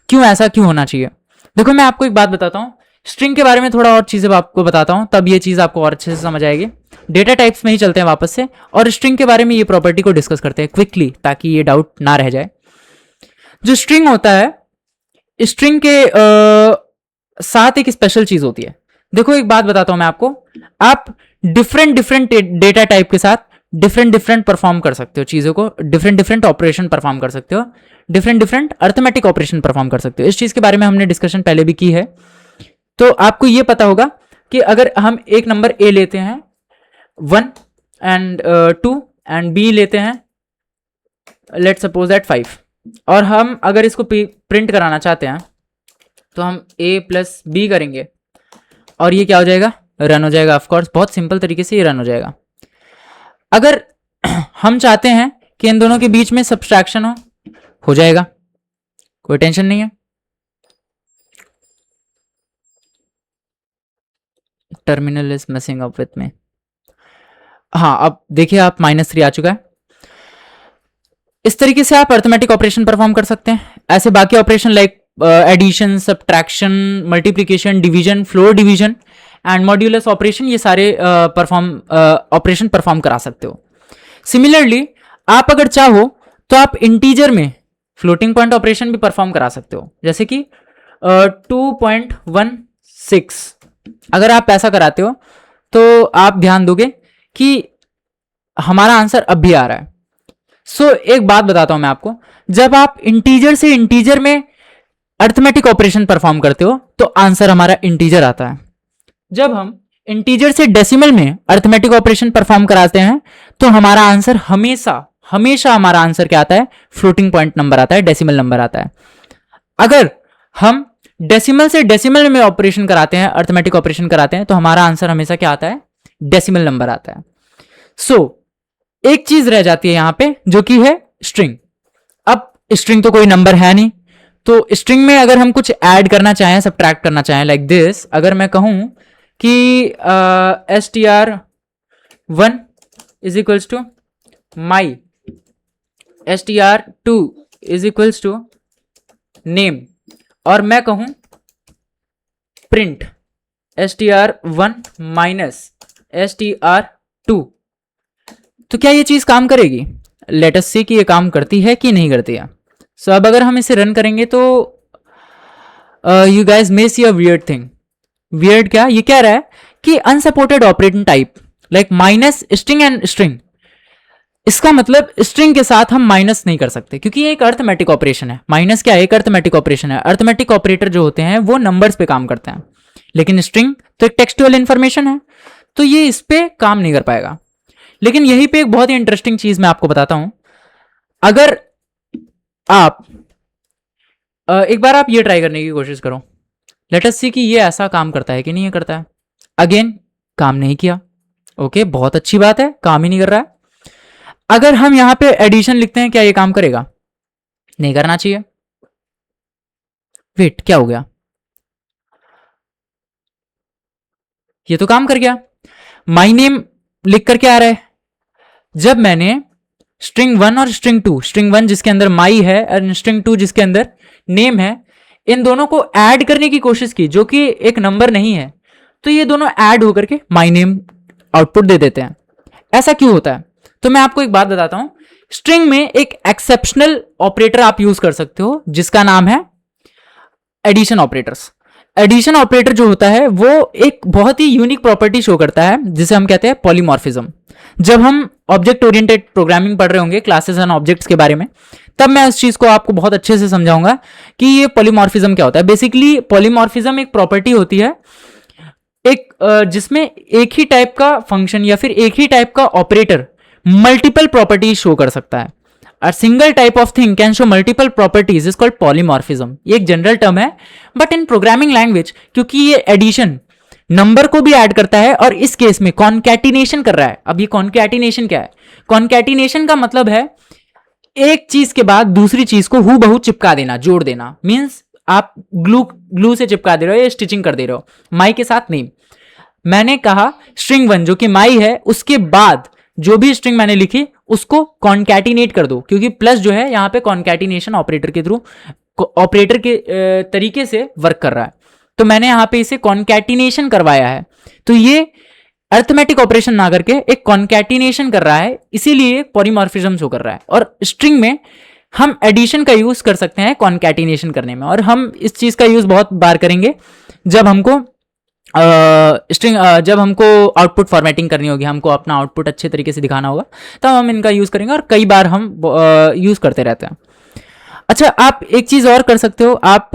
क्यों, ऐसा क्यों होना चाहिए? देखो मैं आपको एक बात बताता हूं, स्ट्रिंग के बारे में थोड़ा और चीजें आपको बताता हूं, तब ये चीज आपको और अच्छे से समझ आएगी। डेटा टाइप्स में ही चलते हैं वापस से, और स्ट्रिंग के बारे में ये प्रॉपर्टी को डिस्कस करते हैं क्विकली, ताकि ये डाउट ना रह जाए। जो स्ट्रिंग होता है, स्ट्रिंग के साथ एक स्पेशल चीज होती है। देखो एक बात बताता हूं मैं आपको, आप डिफरेंट डेटा टाइप के साथ डिफरेंट परफॉर्म कर सकते हो चीजों को, डिफरेंट ऑपरेशन परफॉर्म कर सकते हो, डिफरेंट अर्थमेटिक ऑपरेशन परफॉर्म कर सकते हो। इस चीज के बारे में हमने डिस्कशन पहले भी की है। तो आपको यह पता होगा कि अगर हम एक नंबर ए लेते हैं 1 एंड 2 एंड बी लेते हैं लेट्स सपोज दैट 5, और हम अगर इसको प्रिंट कराना चाहते हैं तो हम a प्लस बी करेंगे और ये क्या हो जाएगा, रन हो जाएगा। ऑफ कोर्स बहुत सिंपल तरीके से ये रन हो जाएगा। अगर हम चाहते हैं कि इन दोनों के बीच में सब्सट्रैक्शन हो जाएगा, कोई टेंशन नहीं है। Terminal is messing up with me. हाँ, अब देखिए आप -3 आ चुका है। इस तरीके से आप अर्थमेटिक ऑपरेशन परफॉर्म कर सकते हैं। ऐसे बाकी operation like addition, subtraction, multiplication, division, floor division and modulus operation, ये सारे ऑपरेशन परफॉर्म करा सकते हो। सिमिलरली आप अगर चाहो तो आप इंटीजर में फ्लोटिंग पॉइंट ऑपरेशन भी परफॉर्म करा सकते हो, जैसे कि 2.16। अगर आप ऐसा कराते हो तो आप ध्यान दोगे कि हमारा आंसर अब भी आ रहा है। सो एक बात बताता हूं मैं आपको, जब आप इंटीजर से इंटीजर में अर्थमेटिक ऑपरेशन परफॉर्म करते हो तो आंसर हमारा इंटीजर आता है। जब हम इंटीजर से डेसिमल में अर्थमेटिक ऑपरेशन परफॉर्म कराते हैं तो हमारा आंसर हमेशा हमारा आंसर क्या आता है, फ्लोटिंग पॉइंट नंबर आता है, डेसिमल नंबर आता है। अगर हम डेसिमल से डेसिमल में ऑपरेशन कराते हैं, अर्थमेटिक ऑपरेशन कराते हैं, तो हमारा आंसर हमेशा क्या आता है, डेसिमल नंबर आता है। सो एक चीज रह जाती है यहां पे जो कि है स्ट्रिंग। अब स्ट्रिंग तो कोई नंबर है नहीं, तो स्ट्रिंग में अगर हम कुछ ऐड करना चाहें, सब्ट्रैक्ट करना चाहें, लाइक दिस, अगर मैं कहूं कि str1 is equals to my str2 is equals to name, और मैं कहूं प्रिंट str1 माइनस str2, तो क्या ये चीज काम करेगी? लेट अस सी कि ये काम करती है कि नहीं करती है। सो अब अगर हम इसे रन करेंगे तो you guys may see a weird thing. Weird क्या? ये कह रहा है कि unsupported operating type like minus string and string. इसका मतलब स्ट्रिंग के साथ हम माइनस नहीं कर सकते क्योंकि ये एक अर्थमेटिक ऑपरेशन है। माइनस क्या है? एक अर्थमेटिक ऑपरेशन है। अर्थमेटिक ऑपरेटर जो होते हैं वो नंबर्स पे काम करते हैं, लेकिन स्ट्रिंग तो एक टेक्सचुअल इंफॉर्मेशन है, तो ये इस पे काम नहीं कर पाएगा। लेकिन यहीं पे एक बहुत ही इंटरेस्टिंग चीज मैं आपको बताता हूं। अगर आप एक बार आप ये ट्राई करने की कोशिश करो, लेट अस सी कि ये ऐसा काम करता है कि नहीं ये करता है। अगेन काम नहीं किया, ओके बहुत अच्छी बात है, काम ही नहीं कर रहा है। अगर हम यहां पे एडिशन लिखते हैं, क्या ये काम करेगा? नहीं करना चाहिए। वेट, क्या हो गया? ये तो काम कर गया। माई नेम लिख कर क्या आ रहा है? जब मैंने स्ट्रिंग 1 और स्ट्रिंग 2, स्ट्रिंग 1 जिसके अंदर माई है और स्ट्रिंग 2 जिसके अंदर नेम है, इन दोनों को ऐड करने की कोशिश की जो कि एक नंबर नहीं है, तो ये दोनों ऐड होकर के माई नेम आउटपुट दे देते हैं। ऐसा क्यों होता है? तो मैं आपको एक बात बताता हूं। स्ट्रिंग में एक एक्सेप्शनल ऑपरेटर आप यूज कर सकते हो जिसका नाम है एडिशन ऑपरेटर्स। एडिशन ऑपरेटर जो होता है वो एक बहुत ही यूनिक प्रॉपर्टी शो करता है जिसे हम कहते हैं पॉलीमॉर्फिज्म। जब हम ऑब्जेक्ट ओरिएंटेड प्रोग्रामिंग पढ़ रहे होंगे, क्लासेस एंड ऑब्जेक्ट्स के बारे में, तब मैं उस चीज को आपको बहुत अच्छे से समझाऊंगा कि ये पॉलीमॉर्फिज्म क्या होता है। बेसिकली पॉलीमॉर्फिज्म एक प्रॉपर्टी होती है एक जिसमें एक ही टाइप का फंक्शन या फिर एक ही टाइप का ऑपरेटर मल्टीपल प्रॉपर्टीज शो कर सकता है। A single type of thing can show multiple properties is called polymorphism। ये एक जनरल टर्म है, बट इन प्रोग्रामिंग लैंग्वेज क्योंकि ये एडिशन नंबर को भी ऐड करता है और इस केस में कॉन्कैटिनेशन कर रहा है। अब ये कॉन्कैटिनेशन क्या है? कॉन्कैटिनेशन का मतलब है एक चीज के बाद दूसरी चीज को हूबहू चिपका देना, जोड़ देना। मींस आप ग्लू से चिपका दे रहे हो या स्टिचिंग कर दे रहे हो। माई के साथ नेम, मैंने कहा स्ट्रिंग 1 जो कि माई है, उसके बाद जो भी स्ट्रिंग मैंने लिखी उसको कॉन्कैटिनेट कर दो, क्योंकि प्लस जो है यहां पे कॉन्कैटिनेशन ऑपरेटर के थ्रू, ऑपरेटर के तरीके से वर्क कर रहा है, तो मैंने यहां पे इसे कॉन्कैटिनेशन करवाया है। तो ये अर्थमेटिक ऑपरेशन ना करके एक कॉन्कैटिनेशन कर रहा है, इसीलिए पॉलीमॉर्फिज्म शो कर रहा है। और स्ट्रिंग में हम एडिशन का यूज कर सकते हैं कॉन्कैटिनेशन करने में, और हम इस चीज का यूज बहुत बार करेंगे जब हमको जब हमको आउटपुट फॉर्मेटिंग करनी होगी, हमको अपना आउटपुट अच्छे तरीके से दिखाना होगा, तब हम इनका यूज करेंगे, और कई बार हम यूज करते रहते हैं। अच्छा, आप एक चीज और कर सकते हो, आप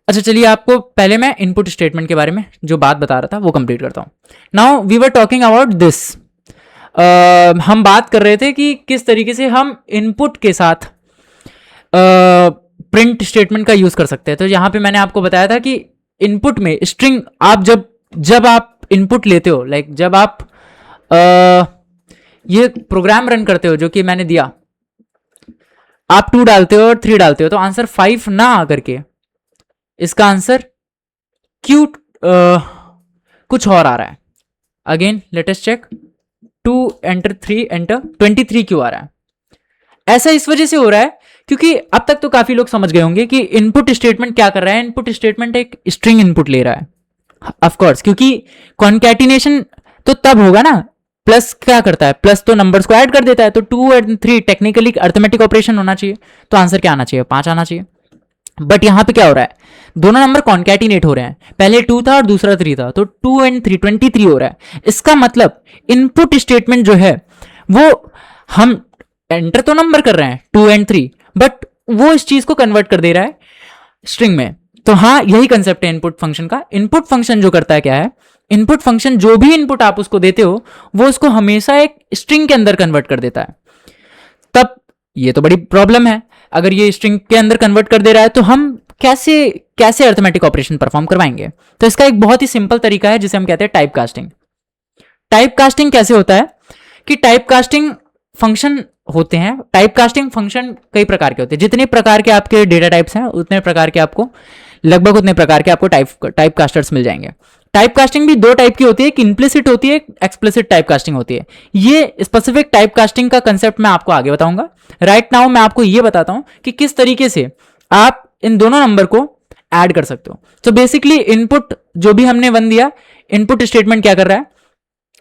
अच्छा चलिए आपको पहले मैं इनपुट स्टेटमेंट के बारे में जो बात बता रहा था वो कंप्लीट करता हूं। Now we were talking about this. हम बात कर रहे थे कि किस तरीके से हम इनपुट के साथ प्रिंट स्टेटमेंट का यूज कर सकते हैं। तो यहां पे मैंने आपको बताया था कि इनपुट में स्ट्रिंग आप जब आप इनपुट लेते हो, लाइक जब आप ये प्रोग्राम रन करते हो जो कि मैंने दिया, आप 2 डालते हो और 3 डालते हो, तो आंसर 5 ना आकर के इसका आंसर क्यू कुछ और आ रहा है। Again let us check, 2 enter 3 enter 23 क्यों आ रहा है? ऐसा इस वजह से हो रहा है क्योंकि अब तक तो काफी लोग समझ गए होंगे कि इनपुट स्टेटमेंट क्या कर रहा है। इनपुट स्टेटमेंट एक स्ट्रिंग इनपुट ले रहा है, ऑफ कोर्स, क्योंकि कॉन्कैटिनेशन तो तब होगा ना, प्लस क्या करता है, प्लस तो नंबर्स को ऐड कर देता है, तो 2 और 3 टेक्निकली अर्थमेटिक ऑपरेशन होना चाहिए, तो आंसर क्या आना चाहिए? 5 आना चाहिए। बट यहां पे क्या हो रहा है, दोनों नंबर कॉन्कैटिनेट हो रहे हैं, पहले 2 था और दूसरा 3 था, तो 2 and 3 23 हो रहा है। इसका मतलब इनपुट स्टेटमेंट जो है वो हम एंटर तो नंबर कर रहे हैं 2 and 3, बट वो इस चीज को कन्वर्ट कर दे रहा है स्ट्रिंग में। तो हाँ, यही कंसेप्ट है इनपुट फंक्शन का। इनपुट फंक्शन जो करता है क्या है, इनपुट फंक्शन जो भी इनपुट आप उसको देते हो वो उसको हमेशा एक स्ट्रिंग के अंदर कन्वर्ट कर देता है। तब ये तो बड़ी प्रॉब्लम है, अगर ये स्ट्रिंग के अंदर कन्वर्ट कर दे रहा है तो हम कैसे कैसे अर्थमेटिक ऑपरेशन परफॉर्म करवाएंगे। तो इसका एक बहुत ही सिंपल तरीका है जिसे हम कहते हैं टाइप कास्टिंग। टाइप कास्टिंग कैसे होता है कि टाइप कास्टिंग फंक्शन होते हैं, टाइप कास्टिंग फंक्शन कई प्रकार के होते हैं, जितने प्रकार के आपके डेटा टाइप्स हैं उतने प्रकार के आपको, लगभग उतने प्रकार के आपको टाइप कास्टर्स मिल जाएंगे। टाइप कास्टिंग भी दो टाइप की होती है, एक इम्प्लिसिट होती है, एक एक्सप्लिसिट टाइप कास्टिंग होती है। ये स्पेसिफिक टाइप कास्टिंग का कंसेप्ट मैं आपको आगे बताऊंगा। राइट नाउ मैं आपको ये बताता हूं कि किस तरीके से आप इन दोनों नंबर को ऐड कर सकते हो। तो बेसिकली इनपुट जो भी हमने 1 दिया, इनपुट स्टेटमेंट क्या कर रहा है,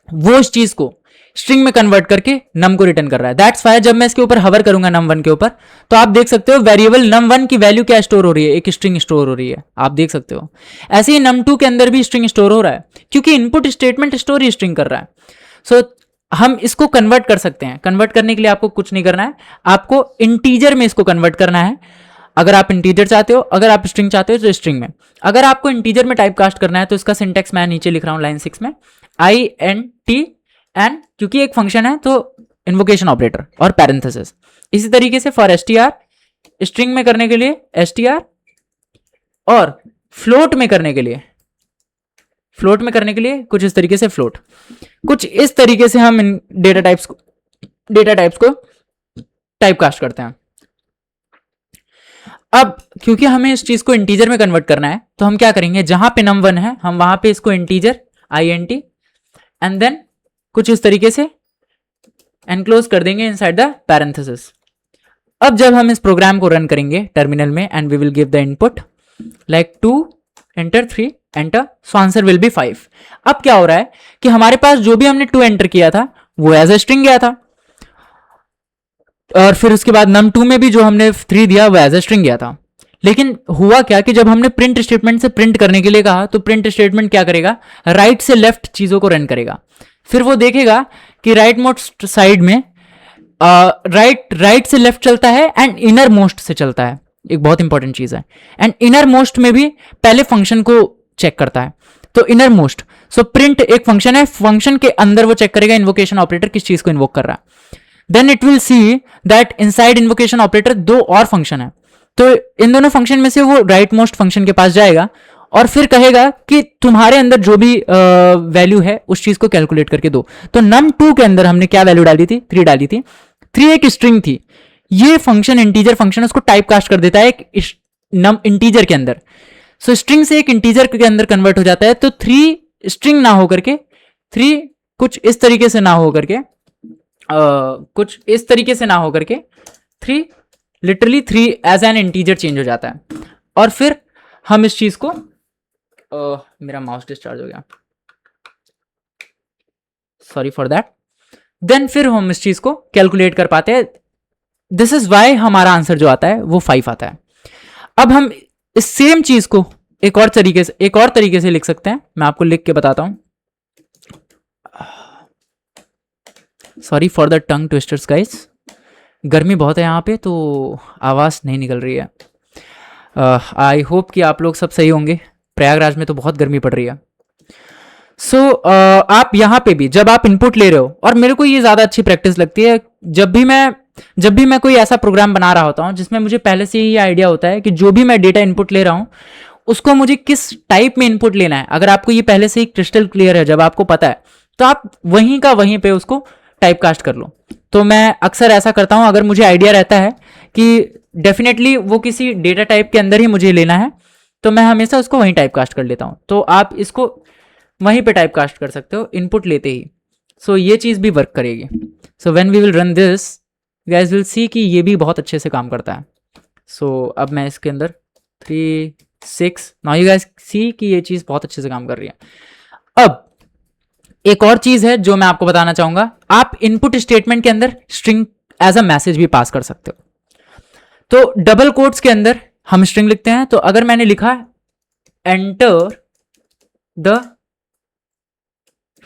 वो इस चीज को स्ट्रिंग में कन्वर्ट करके नम को रिटर्न कर रहा है। दैट्स वाई जब मैं इसके ऊपर हवर करूंगा num1 के ऊपर, तो आप देख सकते हो वेरिएबल num1 की वैल्यू क्या स्टोर हो रही है, एक स्ट्रिंग स्टोर हो रही है, आप देख सकते हो। ऐसे ही num2 के अंदर भी स्ट्रिंग स्टोर हो रहा है, क्योंकि इनपुट स्टेटमेंट स्टोर ही स्ट्रिंग कर रहा है। सो हम इसको कन्वर्ट कर सकते हैं। कन्वर्ट करने के लिए आपको कुछ नहीं करना है, आपको इंटीजर में इसको कन्वर्ट करना है। अगर आप इंटीजर चाहते हो, अगर आप स्ट्रिंग चाहते हो तो स्ट्रिंग में। अगर आपको इंटीजर में टाइप कास्ट करना है तो इसका सिंटेक्स मैं नीचे लिख रहा हूं लाइन 6 में, INT एंड क्योंकि एक फंक्शन है तो इन्वोकेशन ऑपरेटर और पैरेंथेसिस। इसी तरीके से फॉर str, स्ट्रिंग में करने के लिए str, और फ्लोट में करने के लिए कुछ इस तरीके से फ्लोट। कुछ इस तरीके से हम इन डेटा टाइप्स को टाइप कास्ट करते हैं। अब क्योंकि हमें इस चीज को इंटीजर में कन्वर्ट करना है तो हम क्या करेंगे, जहां पे num1 है हम वहां पे इसको इंटीजर INT एंड देन कुछ इस तरीके से एनक्लोज कर देंगे इनसाइड द पैरेंथेसिस। अब जब हम इस प्रोग्राम को रन करेंगे टर्मिनल में and we will give the input like 2 enter 3 enter, so answer will be 5। अब क्या हो रहा है कि हमारे पास जो भी हमने 2 एंटर किया था वो एज ए स्ट्रिंग गया था, और फिर उसके बाद num2 में भी जो हमने 3 दिया वो एज ए स्ट्रिंग गया था। लेकिन हुआ क्या कि जब हमने प्रिंट स्टेटमेंट से प्रिंट करने के लिए कहा तो प्रिंट स्टेटमेंट क्या करेगा, राइट से लेफ्ट चीजों को रन करेगा। फिर वो देखेगा कि राइट मोस्ट साइड में राइट से लेफ्ट चलता है एंड इनर मोस्ट से चलता है, एक बहुत इंपॉर्टेंट चीज है। एंड इनर मोस्ट में भी पहले फंक्शन को चेक करता है, तो इनर मोस्ट। सो प्रिंट एक फंक्शन है, फंक्शन के अंदर वो चेक करेगा इन्वोकेशन ऑपरेटर किस चीज को इन्वोक कर रहा है। Then it will see that inside invocation operator 2 और फंक्शन है, तो इन दोनों फंक्शन में से वो राइट मोस्ट फंक्शन के पास जाएगा और फिर कहेगा कि तुम्हारे अंदर जो भी वैल्यू है उस चीज को कैलकुलेट करके दो। तो num2 के अंदर हमने क्या वैल्यू डाली थी, 3 डाली थी। 3 एक स्ट्रिंग थी, ये फंक्शन इंटीजर फंक्शन उसको टाइप कास्ट कर देता है एक नम इंटीजर के अंदर। सो स्ट्रिंग से एक इंटीजर के अंदर कन्वर्ट हो जाता है। तो 3 स्ट्रिंग ना होकर के 3 कुछ इस तरीके से ना होकर के कुछ इस तरीके से ना होकर के 3 literally 3 as an integer change हो जाता है। और फिर हम इस चीज को मेरा माउस डिस्चार्ज हो गया, सॉरी फॉर दैट। देन फिर हम इस चीज को कैलकुलेट कर पाते हैं। दिस इज वाई हमारा आंसर जो आता है वो 5 आता है। अब हम इस सेम चीज को एक और तरीके से लिख सकते हैं, मैं आपको लिख के बताता हूं। Sorry for the tongue twisters guys, गर्मी बहुत है यहाँ पे तो आवाज़ नहीं निकल रही है। आई होप कि आप लोग सब सही होंगे। प्रयागराज में तो बहुत गर्मी पड़ रही है। सो आप यहाँ पे भी जब आप इनपुट ले रहे हो, और मेरे को ये ज़्यादा अच्छी प्रैक्टिस लगती है जब भी मैं कोई ऐसा प्रोग्राम बना रहा होता हूँ जिसमें मुझे पहले से ही आइडिया होता है कि जो भी मैं डेटा इनपुट ले रहा हूँ उसको मुझे किस टाइप में इनपुट लेना है। अगर आपको ये पहले से ही क्रिस्टल क्लियर है, जब आपको पता है, तो आप वहीं का वहीं पे उसको टाइप कास्ट कर लो। तो मैं अक्सर ऐसा करता हूं, अगर मुझे आइडिया रहता है कि डेफिनेटली वो किसी डेटा टाइप के अंदर ही मुझे लेना है तो मैं हमेशा उसको वहीं टाइप कास्ट कर लेता हूं। तो आप इसको वहीं पे टाइप कास्ट कर सकते हो इनपुट लेते ही। सो ये चीज़ भी वर्क करेगी। So when we will run this guys will see कि ये भी बहुत अच्छे से काम करता है। सो अब मैं इसके अंदर 3 6 नाउ यू गाइस सी कि ये चीज़ बहुत अच्छे से काम कर रही है। अब एक और चीज है जो मैं आपको बताना चाहूंगा, आप इनपुट स्टेटमेंट के अंदर स्ट्रिंग एज अ मैसेज भी पास कर सकते हो। तो डबल कोट्स के अंदर हम स्ट्रिंग लिखते हैं, तो अगर मैंने लिखा एंटर द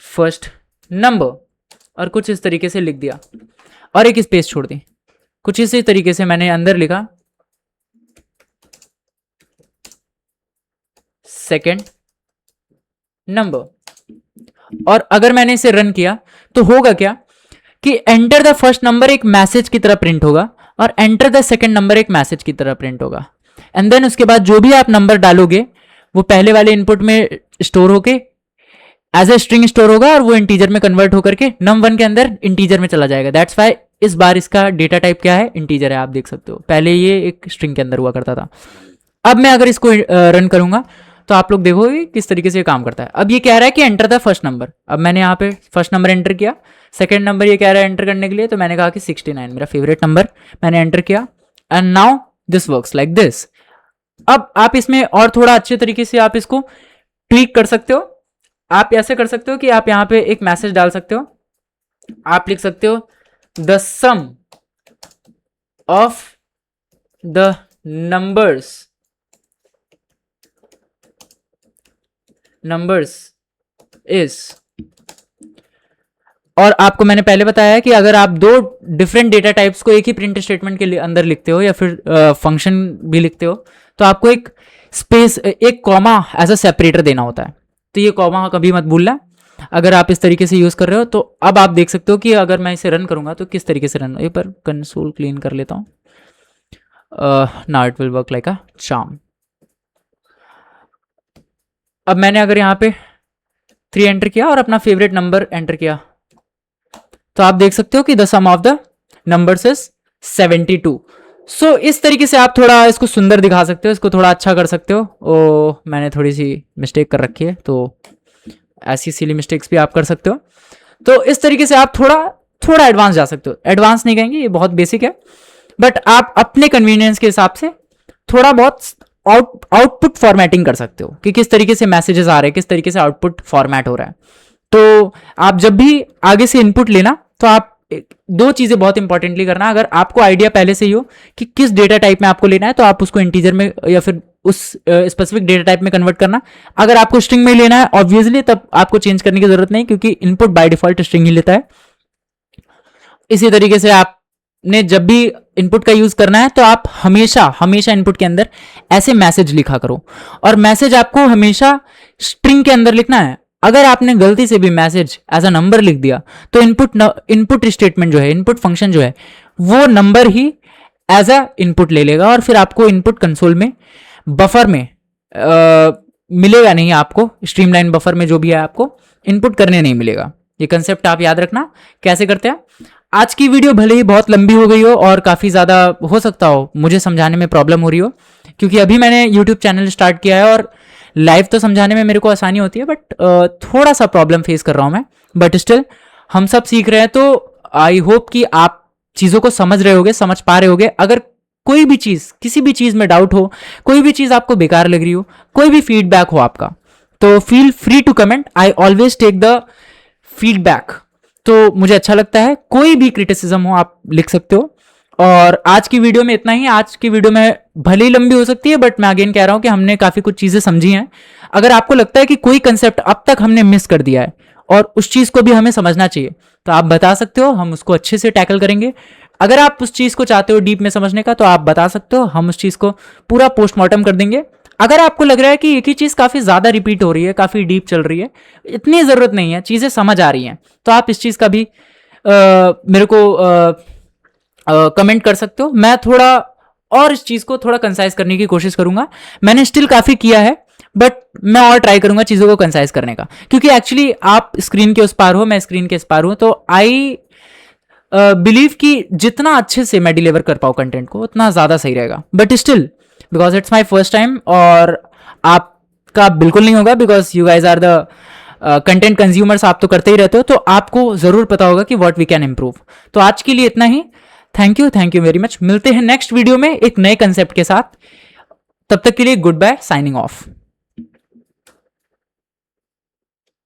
फर्स्ट नंबर और कुछ इस तरीके से लिख दिया और एक स्पेस छोड़ दी, कुछ इसी तरीके से मैंने अंदर लिखा सेकेंड नंबर, और अगर मैंने इसे रन किया तो होगा क्या कि एंटर द फर्स्ट नंबर एक मैसेज की तरह प्रिंट होगा और एंटर द सेकेंड नंबर एक मैसेज की तरह प्रिंट होगा। एंड देन उसके बाद जो भी आप नंबर डालोगे वो पहले वाले इनपुट में स्टोर होके एज ए स्ट्रिंग स्टोर होगा और वो इंटीजर में कन्वर्ट होकर के num1 के अंदर इंटीजर में चला जाएगा। दैट्स वाई इस बार इसका डेटा टाइप क्या है, इंटीजर है। आप देख सकते हो पहले ये एक स्ट्रिंग के अंदर हुआ करता था। अब मैं अगर इसको रन करूंगा तो आप लोग देखोगे किस तरीके से काम करता है। अब ये कह रहा है कि एंटर द फर्स्ट नंबर, अब मैंने यहाँ पे फर्स्ट नंबर एंटर किया, सेकंड नंबर ये कह रहा है एंटर करने के लिए, तो मैंने कहा कि 69 मेरा फेवरेट नंबर, मैंने एंटर किया and now this works like this. अब आप इसमें और थोड़ा अच्छे तरीके से आप इसको ट्वीक कर सकते हो। आप ऐसे कर सकते हो कि आप यहाँ पे एक मैसेज डाल सकते हो, आप लिख सकते हो the sum of the numbers is, और आपको मैंने पहले बताया है कि अगर आप दो डिफरेंट डेटा टाइप्स को एक ही प्रिंट स्टेटमेंट के अंदर लिखते हो या फिर फंक्शन भी लिखते हो तो आपको एक स्पेस, एक कॉमा एज अ सेपरेटर देना होता है। तो ये कॉमा कभी मत भूलना अगर आप इस तरीके से यूज कर रहे हो। तो अब आप देख सकते हो कि अगर मैं इसे रन करूंगा तो किस तरीके से रन, एक बार कंसोल क्लीन कर लेता हूं। Now it will work like a charm. अब मैंने अगर यहाँ पे 3 एंटर किया और अपना फेवरेट नंबर एंटर किया तो आप देख सकते हो कि the sum of the numbers is 72। So इस तरीके से आप थोड़ा इसको सुंदर दिखा सकते हो, इसको थोड़ा अच्छा कर सकते हो। ओ मैंने थोड़ी सी मिस्टेक कर रखी है, तो ऐसी सिली मिस्टेक्स भी आप कर सकते हो। तो इस तरीके से आप थोड़ा एडवांस जा सकते हो। एडवांस नहीं कहेंगे, ये बहुत बेसिक है, बट आप अपने कन्वीनियंस के हिसाब से थोड़ा बहुत आउटपुट फॉर्मेटिंग कर सकते हो कि किस तरीके से मैसेजेस आ रहे हैं, किस तरीके से आउटपुट फॉर्मेट हो रहा है। तो आप जब भी आगे से इनपुट लेना तो आप दो चीजें बहुत इंपॉर्टेंटली करना। अगर आपको आइडिया पहले से ही हो कि किस डेटा टाइप में आपको लेना है तो आप उसको इंटीजर में या फिर उस स्पेसिफिक डेटा टाइप में कन्वर्ट करना। अगर आपको स्ट्रिंग में लेना है ऑब्वियसली तब आपको चेंज करने की जरूरत नहीं, क्योंकि इनपुट बाय डिफॉल्ट स्ट्रिंग ही लेता है। इसी तरीके से आपने जब भी इनपुट का यूज करना है तो आप हमेशा इनपुट के अंदर ऐसे मैसेज लिखा करो, और मैसेज आपको हमेशा स्ट्रिंग के अंदर लिखना है। अगर आपने गलती से भी मैसेज एज अ नंबर लिख दिया तो इनपुट स्टेटमेंट जो है, इनपुट फंक्शन जो है, वो नंबर ही एज अ इनपुट ले लेगा और फिर आपको इनपुट कंसोल में बफर में मिलेगा नहीं। आपको स्ट्रीमलाइन बफर में जो भी है आपको इनपुट करने नहीं मिलेगा। ये कंसेप्ट आप याद रखना कैसे करते हैं। आज की वीडियो भले ही बहुत लंबी हो गई हो और काफ़ी ज़्यादा हो सकता हो मुझे समझाने में प्रॉब्लम हो रही हो, क्योंकि अभी मैंने यूट्यूब चैनल स्टार्ट किया है और लाइव तो समझाने में मेरे को आसानी होती है, बट थोड़ा सा प्रॉब्लम फेस कर रहा हूँ मैं। बट स्टिल हम सब सीख रहे हैं, तो आई होप कि आप चीज़ों को समझ रहे होगे, समझ पा रहे होगे। अगर कोई भी चीज़, किसी भी चीज़ में डाउट हो, कोई भी चीज़ आपको बेकार लग रही हो, कोई भी फीडबैक हो आपका, तो feel free to comment. I always take the feedback. तो मुझे अच्छा लगता है। कोई भी क्रिटिसिज्म हो आप लिख सकते हो। और आज की वीडियो में इतना ही। आज की वीडियो में भले ही लंबी हो सकती है, बट मैं अगेन कह रहा हूं कि हमने काफ़ी कुछ चीज़ें समझी हैं। अगर आपको लगता है कि कोई कंसेप्ट अब तक हमने मिस कर दिया है और उस चीज़ को भी हमें समझना चाहिए, तो आप बता सकते हो, हम उसको अच्छे से टैकल करेंगे। अगर आप उस चीज़ को चाहते हो डीप में समझने का, तो आप बता सकते हो, हम उस चीज़ को पूरा पोस्टमार्टम कर देंगे। अगर आपको लग रहा है कि एक ही चीज़ काफ़ी ज़्यादा रिपीट हो रही है, काफ़ी डीप चल रही है, इतनी ज़रूरत नहीं है, चीज़ें समझ आ रही हैं, तो आप इस चीज़ का भी मेरे को कमेंट कर सकते हो। मैं थोड़ा और इस चीज़ को थोड़ा कंसाइज करने की कोशिश करूंगा। मैंने स्टिल काफ़ी किया है, बट मैं और ट्राई करूंगा चीज़ों को कंसाइज करने का, क्योंकि एक्चुअली आप स्क्रीन के उस पार हो, मैं स्क्रीन के इस पार हूँ। तो आई बिलीव कि जितना अच्छे से मैं डिलीवर कर पाऊँ कंटेंट को, उतना ज़्यादा सही रहेगा। But still because it's my first time, और आपका बिल्कुल नहीं होगा, because you guys are the content consumers. आप तो करते ही रहते हो, तो आपको ज़रूर पता होगा कि व्हाट वी कैन इम्प्रूव। तो आज के लिए इतना ही। Thank you very much. मिलते हैं नेक्स्ट वीडियो में एक नए कंसेप्ट के साथ। तब तक के लिए गुड बाय, साइनिंग ऑफ।